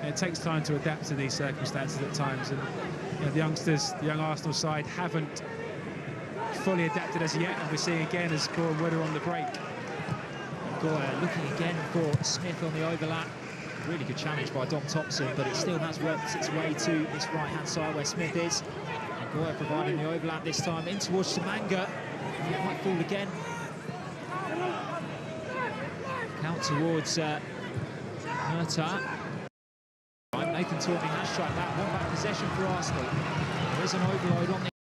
It takes time to adapt to these circumstances at times, and the youngsters, the young Arsenal side, haven't fully adapted as yet, and we're seeing again as Boreham Wood are on the break. Goya looking again for Smith on the overlap. Really good challenge by Dom Thompson, but it still has worked its way to this right-hand side where Smith is. And Goya providing the overlap this time in towards Samanga. He might fall again. Count towards Murta. Nathan Tormey has tracked that. One back possession for Arsenal. There is an overload on the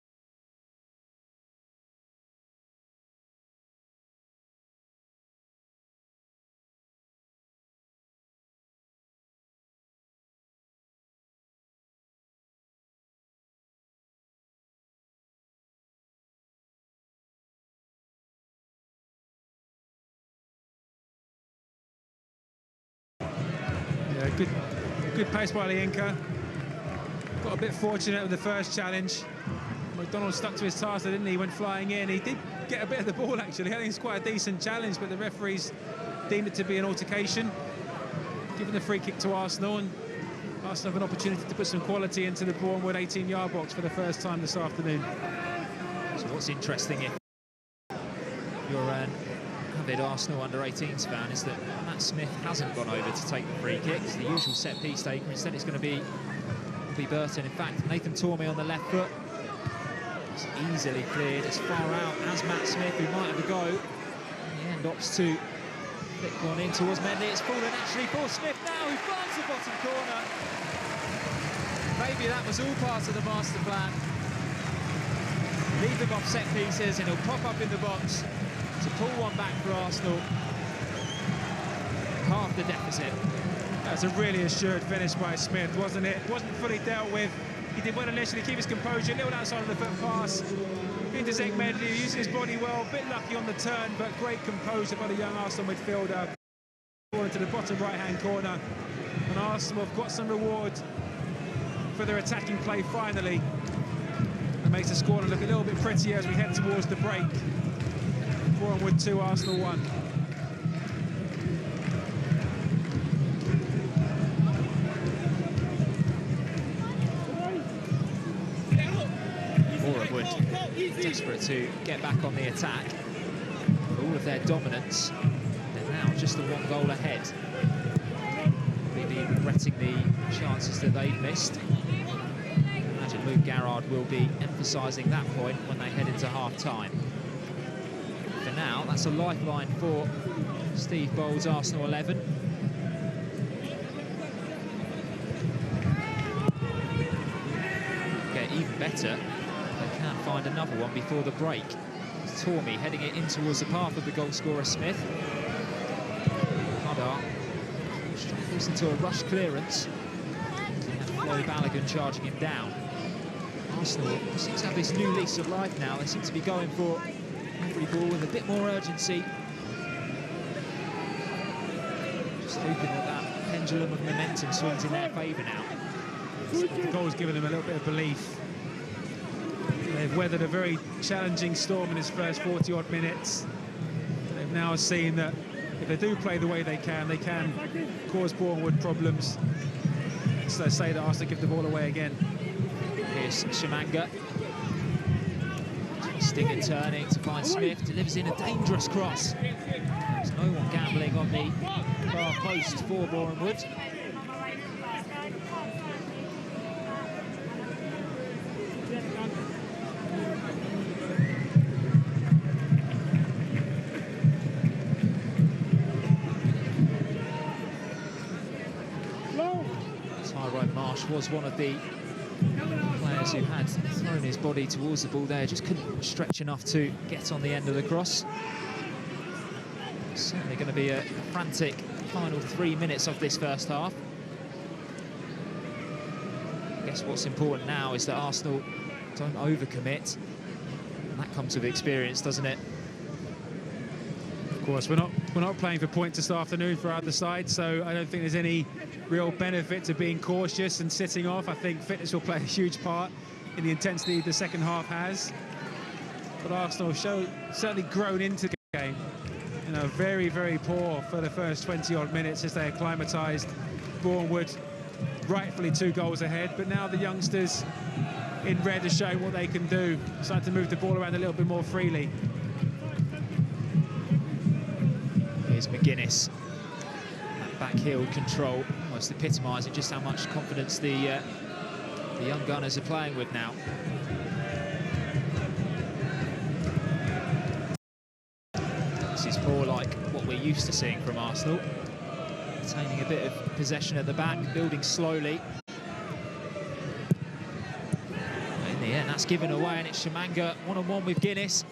Good pace by Lienka. Got a bit fortunate with the first challenge. McDonald stuck to his task, didn't he, when flying in. He did get a bit of the ball, actually. I think it's quite a decent challenge, but the referees deemed it to be an altercation, giving the free kick to Arsenal, and Arsenal have an opportunity to put some quality into the Boreham Wood 18-yard box for the first time this afternoon. So what's interesting, if you're an avid Arsenal under-18s fan, is that Matt Smith hasn't gone over to take the free kick. It's the usual set-piece taker. Instead, it's going to be Burton. In fact, Nathan Tormey on the left foot. It's easily cleared as far out as Matt Smith, who might have a go. In the end, opts to flick one in towards Mendy. It's fallen actually for Smith now, who finds the bottom corner. Maybe that was all part of the master plan. Leave them off set pieces and he'll pop up in the box to pull one back for Arsenal. Half the deficit. That's a really assured finish by Smith, wasn't it? Wasn't fully dealt with. He did well initially, keep his composure, a little outside of the foot pass. Into Mendy, using his body well, a bit lucky on the turn, but great composure by the young Arsenal midfielder. Into the bottom right-hand corner, and Arsenal have got some reward for their attacking play finally. It makes the score look a little bit prettier as we head towards the break. Boreham Wood 2, Arsenal 1. Boreham Wood desperate to get back on the attack. For all of their dominance, they're now just the one goal ahead. Maybe regretting the chances that they've missed. I imagine Luke Garrard will be emphasising that point when they head into half-time. For now, that's a lifeline for Steve Bowles' Arsenal 11. Get even better. They can find another one before the break. It's Tormey heading it in towards the path of the goal scorer Smith. Hadar struggles into a rush clearance. And Flo Balogun charging him down. Arsenal seem to have this new lease of life now. They seem to be going for every ball with a bit more urgency. Just hoping that that pendulum of momentum swings in their favour now. The goal's given them a little bit of belief. They've weathered a very challenging storm in his first 40-odd minutes. They've now seen that if they do play the way they can cause Boreham Wood problems. So they say that Arsenal give the ball away again. Here's Samanga. Twisting and turning to find Smith. Delivers in a dangerous cross. There's no one gambling on the far post for Boreham Wood. Was one of the players who had thrown his body towards the ball there, just couldn't stretch enough to get on the end of the cross. Certainly going to be a frantic final 3 minutes of this first half. I guess what's important now is that Arsenal don't overcommit. And that comes with experience, doesn't it? Of course, we're not playing for points this afternoon for either side, so I don't think there's any real benefit to being cautious and sitting off. I think fitness will play a huge part in the intensity the second half has. But Arsenal certainly grown into the game. You know, very, very poor for the first 20-odd minutes as they acclimatised. Boreham Wood rightfully 2 goals ahead, but now the youngsters in red are showing what they can do, starting to move the ball around a little bit more freely. Here's McGuinness. That back-heel control, almost epitomising just how much confidence the young Gunners are playing with now. This is more like what we're used to seeing from Arsenal. Retaining a bit of possession at the back, building slowly. In the end, that's given away, and it's Shamanga one-on-one with Guinness.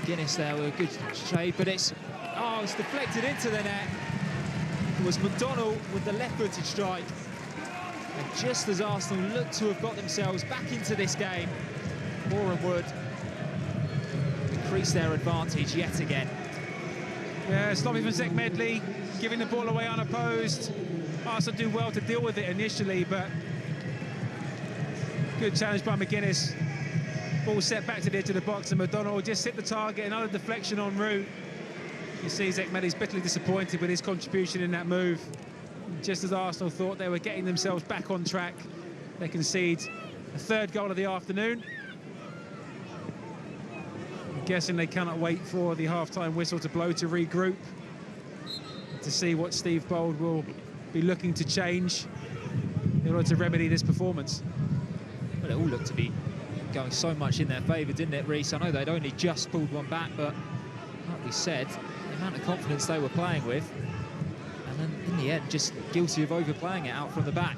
Guinness there with a good shade, but it's deflected into the net. It was McDonald with the left-footed strike. And just as Arsenal looked to have got themselves back into this game, Boreham would increase their advantage yet again. Yeah, stopping from Zach Medley, giving the ball away unopposed. Arsenal do well to deal with it initially, but good challenge by McGuinness. Ball set back to the edge of the box, and McDonald just hit the target. Another deflection en route. You see Zach Medley's bitterly disappointed with his contribution in that move. Just as Arsenal thought they were getting themselves back on track, they concede a 3rd goal of the afternoon. I'm guessing they cannot wait for the half-time whistle to blow to regroup, to see what Steve Bold will be looking to change in order to remedy this performance. Well, it all looked to be going so much in their favour, didn't it, Reece? I know they'd only just pulled one back, but like we said, the amount of confidence they were playing with, and then in the end, just guilty of overplaying it out from the back.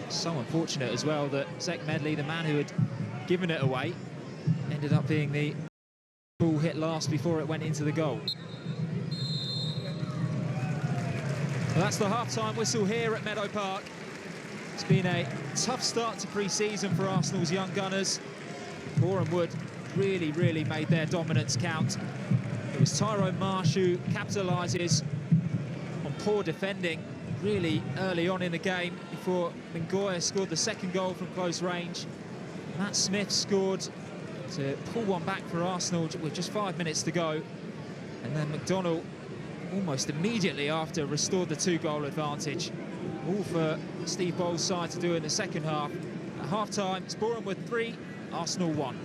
So unfortunate as well that Zach Medley, the man who had given it away, ended up being the ball hit last before it went into the goal. Well, that's the half-time whistle here at Meadow Park. It's been a tough start to pre-season for Arsenal's young Gunners. Boreham Wood really made their dominance count. It was Tyrone Marsh who capitalises on poor defending really early on in the game before Mingoya scored the 2nd goal from close range. Matt Smith scored to pull one back for Arsenal with just 5 minutes to go. And then McDonald, almost immediately after, restored the 2-goal advantage. All for Steve Bold's side to do in the second half. At half-time, it's Boreham with 3, Arsenal 1.